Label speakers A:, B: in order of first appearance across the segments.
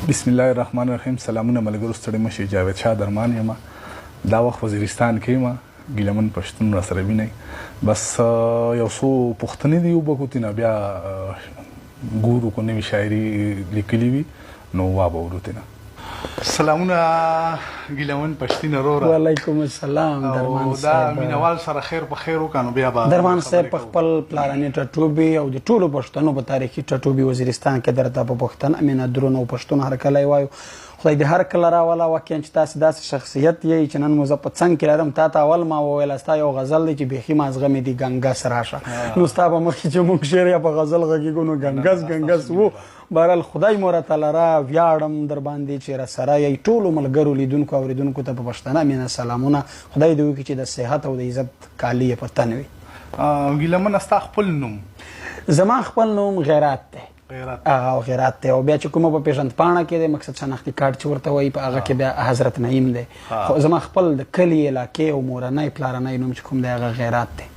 A: بسم الله الرحمن الرحیم. سلامونه ملګرو، ستړي مشي. جاوید شاه درمان یم. دا وخت وزیرستان کې یم. ګیلمن پښتون را سره وینئ. بس یو څو پوښتنې دي وبکو تېنه بیا ګورو که نوي شاعري لیکلي وي نو وابورو تېنه. سلامونه ګیلمن پښتون وروره.
B: وعلیکم السلام درمان صاحب.
A: دا مینوال سره خیر په خیر وکړو نو بیا به
B: درمان صاحب په خپل پلارني ټاټوبي او د ټولو پښتنو په تاریخي ټاټوبي وزیرستان کې درته په پښتنه مینه درونه او پښتون هر کله وایو خدای دې هر کله راوله واقعا چې تاسې داسې شخصیت یې چې نن مو زه په څنګ کې لرم. تا ته اول ما وویل ستا یو غزل دی چې بیخي مازغه مې دي ګنګس راشه، نو ستا په مخکې چې موږ شعر یا په غزل غږېږو نو ګنګس و. بهرحال خدای مو راته لره، ویاړم در باندې چې راسره یې. ټولو ملګرو لیدونکو اوریدونکو ته په پښتنه مینه سلامونه. خدای دې وکړي چې د صحت او د عزت کالي یې په تن وي.
A: ګیلمن ستا خپل نوم؟
B: زما خپل نوم غیرات دی. غیرات دی او بیا چې کومه په پیژند پاڼه کې دی مقصد شناختي کارت چې ورته وایي په هغه کې بیا حضرت نعیم دی. خو زما خپل د کلي علاقې او مورنی پلارنی نوم چې کوم دی هغه غیرات دی.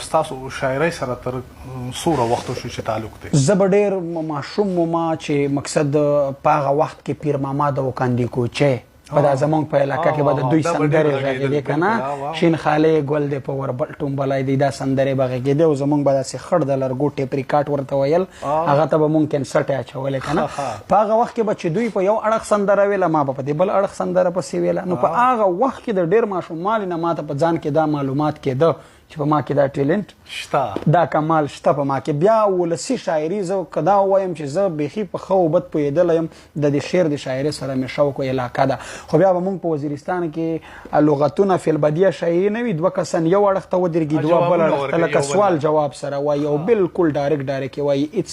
A: ستاسو شاعرۍ سره تر څومره وخت شو چې تعلق دی؟
B: زه به ډېر ماشوم وم چې مقصد په هغه وخت کې پیر محمد او کاندي کوچی په دا زمونږ په علاقه کې به د دوی سندرې غږېدې که نه، شین خالې ګل دی په وربل ټومبلی دی، دا سندرې به غږېدې او زمونږ به داسې خړ د لرګو ټیپ ریکارډ ورته ویل، هغه ته به مونږ کینسټ اچولې که نه. په هغه وخت کې به چې دوی په یو اړخ سندره ویله ما به په دې بل اړخ سندره پسې ویله. نو په هغه وخت کې د ډېر ماشوموالي نه ما ته په ځان کې دا معلومات کېده چې په ما کې دا ټیلنټ
A: شته،
B: دا کمال شته په ما کې. بیا ولسي شاعري زه که دا ووایم چې زه بیخي په ښه او بد پوهېدلی یم، د دې شعر د شاعرۍ سره مې شوق او علاقه ده. خو بیا به مونږ په وزیرستان کې لغتونه فی البدیه شاعري نه وي، دوه کسان یو اړخ ته ودرېږي، دوه بل اړخ ته لکه سوال جواب سره وایي او بالکل ډایرکټ وایي.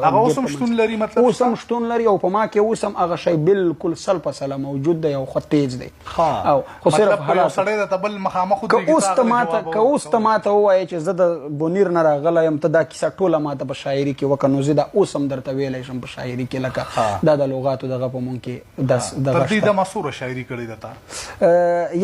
A: هغه اوس هم شتون لري؟ مطلب
B: اوس هم شتون لري او په ما کې اوس هم هغه شی بالکل سل په سله موجود دی او خو تیز دی.
A: او خو صرف حالات سړی درته بل مخامخ
B: که اوس ته ما ته ووایې چې زه د بونیر نه راغلی یم، ته دا کیسه ټوله ما ته په شاعري کې وکړه، نو زه دا اوس هم درته ویلی شم په شاعري کې لکه دا د لغاتو دغه په مونږ کې
A: تر دې دمه څومره شاعري کړې ده تا؟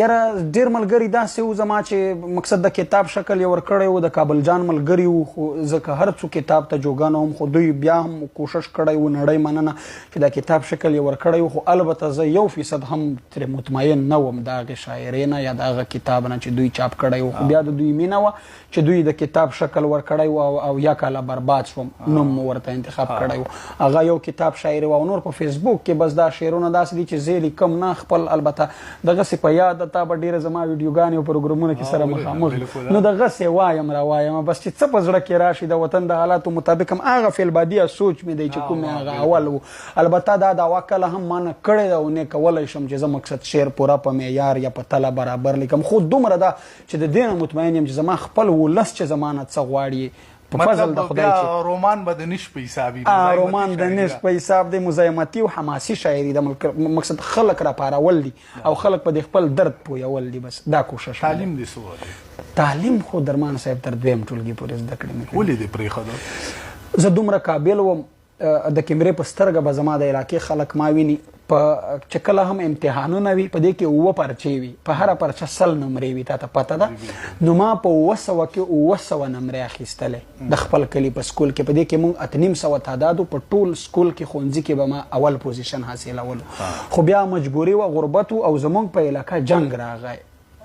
B: یاره ډېر ملګري داسې وو زما چې مقصد د کتاب شکل یې ورکړی وو، د کابل جان ملګري وو، خو زه که هر څو کتاب ته جوګه نه وم، خو دوی بیا هم کوشش کړی وو، نړۍ مننه چې دا کتاب شکل یې ورکړی وو. خو البته زه 1% هم ترې مطمئن نه وم د هغې شاعرۍ نه یا د هغه کتاب نه چې دوی چاپ کړی وو. خو بیا د دوی مینه وه چې دوی د کتاب شکل ورکړی و او یا کاله برباد شوم، نوم مو ورته انتخاب کړی و. هغه یو کتاب شاعري و او نور په فیسبوک کې بس دا شعرونه داسې دي چې زه لیکم نه خپل. البته دغسې په یاد تا به ډېره زما ویډیوګانې او پروګرامونه کې سره مخامخ نو دغسې وایم راوایم، بس چې څه په زړه کې راشي د وطن د حالاتو مطابق هم هغه فی البادیه سوچ مې دی چې کوم هغه اول و. البته دا دعوا کله هم ما نه کړې ده او نه کولی شم چې زه مقصد شعر پوره په معیار یا په تله برابر لیکم. خو دومره ده چې د دې نه مطمئن یم چې زما خپل ولس چې زمانه څه غواړي په فضل د خدای چې
A: رومان به د نش په حساب وي.
B: رومان د نش په حساب دی، مزاحمتي او حماسي شاعري د مقصد خلک راپارول دي او خلک په خپل درد پوهول دي. بس دا کوشش.
A: تعلیم دې څه دی؟
B: تعلیم خو درمان صاحب تر دویم ټولګي پورې زده کړې مې.
A: ولې دې پرېښوده؟
B: زه دومره قابل وم، د کیمرې په سترګه به زما د علاقې خلک ما ویني، په چې کله هم امتحانونه وي په دې کې 9 پرچې وي، په هره پرچه 100 نمرې وي، تا ته پته ده. نو ما په 900 کې 900 نمرې اخیستلې د خپل کلي په سکول کې. په دې کې موږ 850 تعدادو په ټول سکول کې ښوونځي کې به ما اول پوزیشن حاصلولو. خو بیا مجبوري و، غربت و او زمونږ په علاقه جنگ راغی،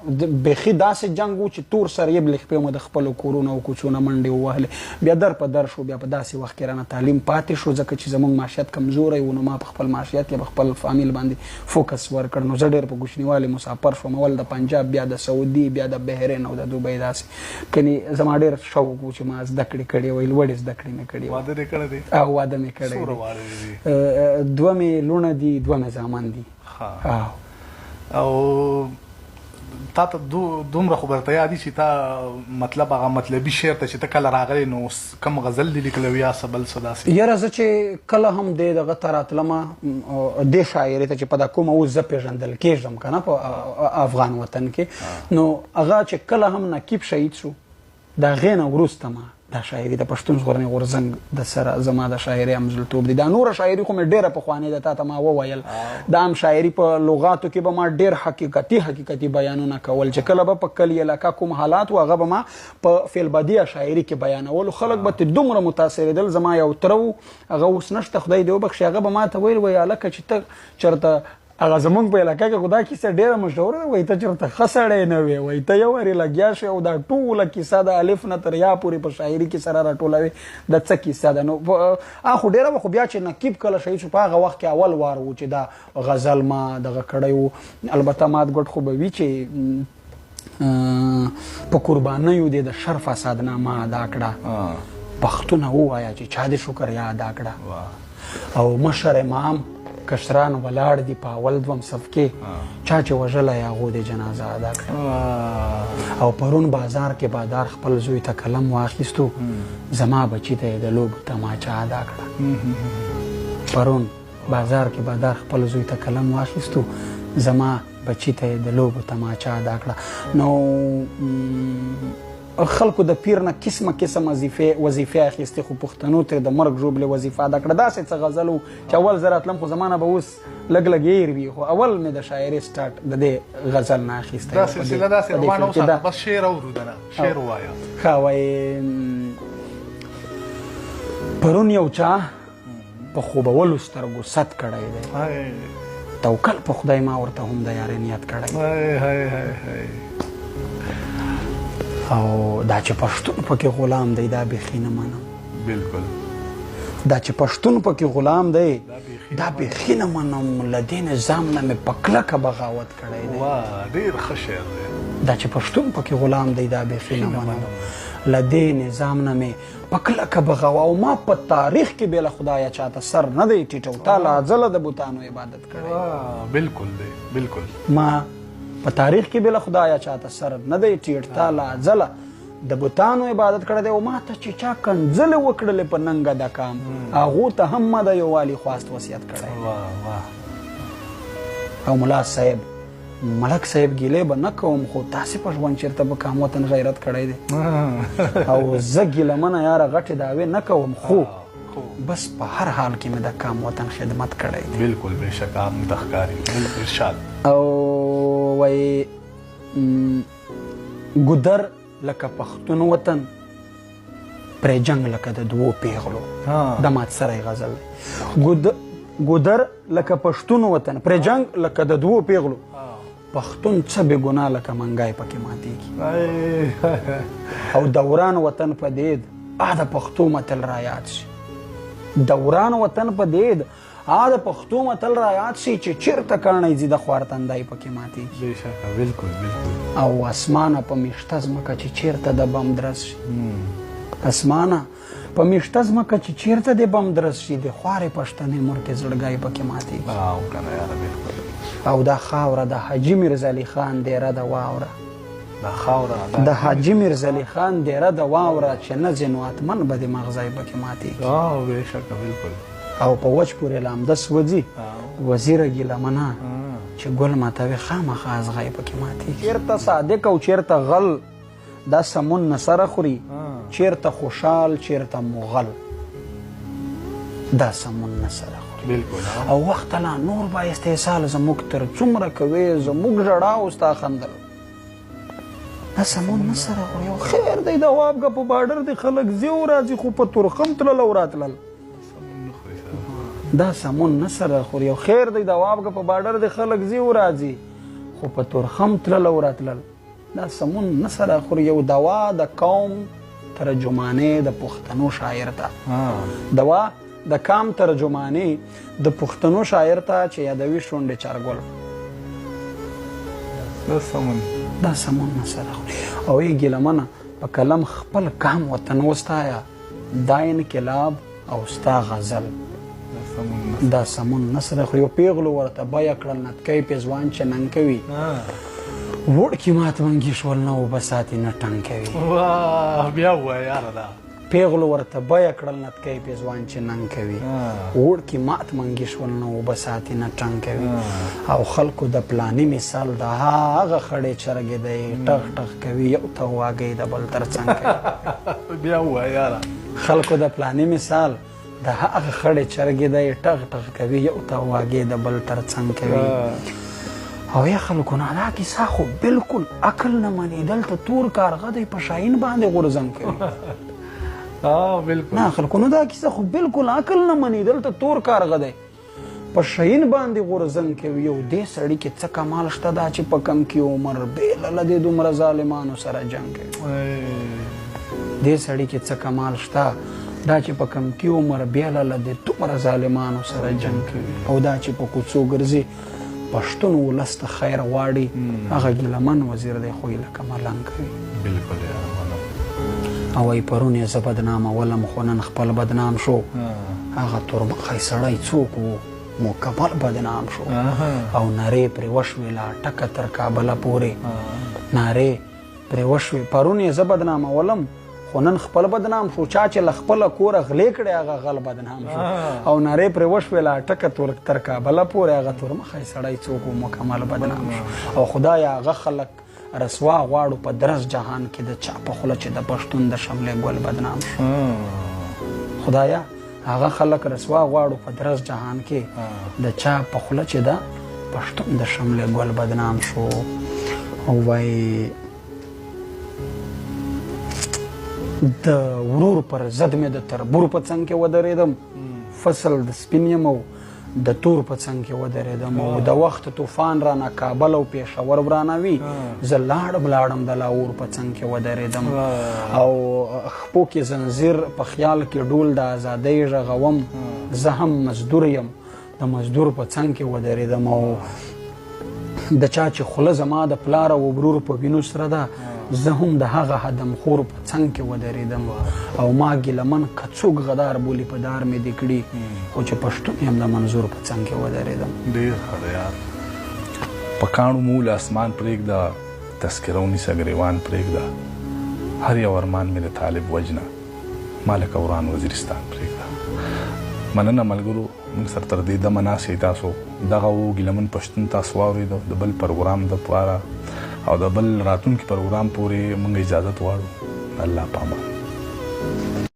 B: بیخي داسې جنگ و چې تور سر یې بلخ په مو د خپلو کورونو او کوڅونه منډې ووهلې. بیا در په در شو، بیا په داسې وخت کې رانه تعلیم پاتې شو ځکه چې زمونږ معاشیت کمزوری و. نو ما په خپل معاشیت کې په خپل فامیل باندې فوکس ورکړ. نو زه ډېر په کوچنیوالي مسافر شوم، اول د پنجاب، بیا د سعودي، بیا د بحرین او د دوبۍ. داسې کنې زما ډېر شوق و چې ما زده کړې کړې وي، لوړې زده کړې مې کړې.
A: واده دې کړی دی؟
B: او واده مې کړی دی. 2 مې لوڼه دي، 2 مې زامن دي.
A: او تا ته دومره خو درته یاد دي چې تا مطلب هغه مطلبي شعر ته چې ته کله راغلی نو کم غزل دې لیکلی یا څه بل څه داسې؟
B: یاره زه چې کله هم دغه ته راتلمه دې شاعرۍ ته چې په دا کومه اوس زه پېژندل کېږم که نه په افغان وطن کې، نو هغه چې کله هم نقیب شهید شو د هغې نه وروسته ما دا شاعري د پښتون ژغورنې غورځنګ د سره زما د شاعري همزلتوب دی. دا نوره شاعري خو مې ډېره پخوانۍ ده، تا ته ما وویل. دا هم شاعري په لغاتو کې به ما ډېر حقیقتي بیانونه کول، چې کله به په کلي علاقه کوم حالات و هغه به ما په فعلبدیه شاعري کې بیانولو. خلک به ترې دومره متاثرېدل. زما یو تره و، هغه اوس نشته، خدای دې وبخښي، هغه به ما ته ویل وایي هلکه چې ته چېرته هغه زمونږ په علاقه کې خو دا کیسه ډېره مشهوره ده، وایي ته چېرته ښه سړی نه وې، وایي ته یو وارې لګیا شې او دا ټوله کیسه د الف نه تر یا پورې په شاعري کې سره راټولوې، د څه کیسه ده. نو خو ډېره خو بیا چې نقیب کله شهید شو په هغه وخت کې اول وار و چې دا غزل ما دغه کړی و. البته مات ګډ خو به وي چې په قربانیو دې د شر فسادنامه ادا کړه، پښتونه ووایه چې چا دې شکر یا ادا کړه، او مشر امام کشران ولاړ دي په اول دوم صف کې، چا چې وژلی هغو دې جنازه ادا کړه. او پرون بازار کې بادار خپل زوی ته قلم واخیستو، زما بچي ته یې د لوبو تماچه ادا کړه. پرون بازار کې بادار خپل زوی ته قلم واخیستو، زما بچي ته یې د لوبو تماچه ادا کړه. نو خلکو د پیر نه قسمه قسم وظیفې اخیستې، خو پښتنو ته د مرګ ژوبلې وظیفه ادا کړه. داسې څه غزل و چې اول زه راتلم، خو زمانه به اوس لږ لږ هېر وي، خو اول مې د شاعري سټارټ د دې غزل نه اخیستی.
A: دا سلسله داسې روانه وساته، بس شعر اورو دنه، شعر ووایه.
B: ښه وایي پرون یو چا په خوبولو سترګو ست کړی دی، توکل په خدای ما ورته هم د یارۍ نیت کړی. او دا چې پښتون پکې غلام دی دا بیخي نه منم.
A: بالکل
B: دا چې پښتون پکې غلام دی دا بیخي نه منم. له دې نظام نه مې په کلکه بغاوت کړی دی.
A: ډېر ښه شعر دی.
B: دا چې پښتون پکې غلام دی دا بیخي نه منم. له دې نظام نه مې په کلکه بغاوه، او ما په تاریخ کې بې له خدایه چاته سر نه دی ټیټ، او تا له ازله د بوتانو عبادت کړی.
A: بالکل دی، بالکل.
B: ما په تاریخ کې بل خدایا چاته سر نه دی ټیټ، تا لا ځله د بوتانو عبادت کړی دی. او ما ته چې چا کنځلې وکړلې په ننګه د کام، هغو ته هم ما د یووالي خواست وصیت کړی. او ملا صاحب ملک صاحب ګیلې به نه کوم، خو تاسې په ژوند چېرته به کام وطن غیرت کړی دی. او زه ګیلمنه یاره غټې دعوې نه کوم، خو بس په هر حال کې مې د کام وطن خدمت کړی دی.
A: بالکل بېشکه هم ته ښکاري. ارشاد.
B: او وایي ګودر لکه پښتون وطن، پرې جنګ لکه د دوو پیغلو. دا مات سری غزل دی. ګودر لکه پښتون وطن، پرې جنګ لکه د دوو پیغلو، پښتون څه بې ګناه لکه منګی پکې ماتېږي. او دوران وطن په دید د پښتو متل را یاد شي. دوران وطن په دید د پښتو متل را یاد شي چې چېرته کاڼی ځي د خوار تندی پکې ماتېږي.
A: بېشکه بالکل بالکل.
B: او اسمانه په میشته ځمکه چې چېرته د بم درز شي، اسمانه په میشته ځمکه چې چېرته د بم درز شي، د خوارې پښتنې مورکې زړګی پکې ماتېږي. او دا خاوره د حاجي میرزعلي خان دیره د واوره،
A: دا خاوره
B: د حاجي میرزعلي خان دیره د واوره، چې نه ځي نو اتمن به د مغزی پکې ماتېږي.
A: بېشکه بالکل.
B: او په وچ پورې لامدس وځي وزیره ګیلمنه، چې ګل ماتوي خامخا ازغی پکې ماتېږي. چېرته صادق او چېرته غل، دا سمون نه سره خوري، چېرته خوشحال چېرته مغل، دا سمون نه سره خوري. او وخت لا نور با استحصال زموږ تر څومره کوي، زموږ ژړا او ستا خندل، دا سمون نه سره خوري. او خیر دی د وابګه په باډر دی خلک ځي او راځي، خو په تورخم تلل او راتلل، دا سمون نه سره خوري. او خیر دی د وابګه په باډر دی خلک ځي او راځي، خو په تورخم تلل او راتلل، دا سمون نه سره خوري. یو دوا د قوم ترجمانې د پښتنو شاعر ته، دوا د کام ترجمانې د پښتنو شاعر ته چې یادوي شونډې چارګل، دا سمون نه سره خوري. او ای ګیلمنه په قلم خپل کام وطن وستایه، دا انقلاب او ستا غزل، دا سمون نه سره خوري. او پیغلو ورته بیه کړل نتکی پېزوان چې ننګ کوي، وړکي مات منګي شول نه اوبه ساتي نه ټنګ کوي.
A: بیا ووایه یاره دا
B: پیغلو ورته بیه کړل نتکۍ پېزوان چې ننګ کوي وړکي مات منګي شول نو اوبه ساتي نه ټنګ کوي او خلکو د پلاني مثال د هغه خړې چرګې دی ټغ ټغ کوي یو ته واګی د بل تر څنګ کوي
A: بیا ووایه یاره
B: خلکو د پلاني مثال د هغه خړې چرګې دی ټغ ټغ کوي یو ته واګی د بل تر څنګ کوي او یا خلکو نه دا کیسه خو بالکل عقل نه مني دلته تور کارغه دی په شاهین باندې غورځنګ کوي
A: بالکل
B: نه خلکو نه دا کیسه خو بالکل عقل نه مني دلته تور کارغه دی په شاهین باندې غورځنګ کوي او دې سړي کې څه کمال شته دا چې په کم کې عمر بېله دې دومره ظالمانو سره جنګ کوي دې سړي کې څه کمال شته دا چې په کم کې عمر بېله دې دومره ظالمانو سره جنګ کوي او دا چې په کوڅو ګرځي پښتون ولس ته خیر غواړي هغه ګیلمن وزیر دی خو یې لکه ملنګ کوي
A: بالکل
B: او ای پرون یې زه بدنامه ولم خو نن خپل بدنام شو هغه تورمخی سړی څوک و مکمل بدنام شو او نارې پرې وشوې لا ټکه تر کابله پورې نارې پرې وشوې پرون یې زه بدنامه ولم خو نن خپل بدنام شو چا چې له خپله کوره غلې کړې هغه غل بدنام شو او نارې پرې وشوې لا ټکه تر کابله پورې هغه تورمخی سړی څوک و مکمل بدنام شو او خدایه هغه خلک رسوا غواړو په درس جهان کې د چا په خوله چې د پښتون د شملې ګل بدنام شو خدایا هغه خلک رسوا غواړو په درس جهان کې د چا په خوله چې د پښتون د شملې ګل بدنام شو او وای د ورور پر ضد مې د تربور په څنګ کې ودرېدم فصل د سپین یم او د تور په څنګ کې ودرېدم او د وخت طوفان رانه کابل او پېښور ورانوي زه لاړم د لاهور په څنګ کې ودرېدم او خپو کې زنځیر په خیال کې ډول د ازادۍ غږوم زه هم مزدور یم د مزدور په څنګ کې ودرېدم او د چا چې خوله زما د پلار او ورور په وینو سره ده زه هم د هغه هدم خور په څنګ کې ودرېدم او ما ګیلمن که څوک غدار بولي په دار مې دې کړي خو چې پښتون یم د منظور په څنګ کې ودرېدم
A: ډېر ښه دی یار په کاڼو مول اسمان پرېږده تذکره ونیسه ګریوان پرېږده هر یو ارمان مې د طالب وجنه ما لکه وران وزیرستان پرېږده مننه ملګرو موږ سره تر دې دمه ناست یئ تاسو دغه و ګیلمن پښتون تاسو واورېدو د بل پروګرام دپاره او د بل راتلونکي پروګرام پورې موږ اجازت غواړو الله پامان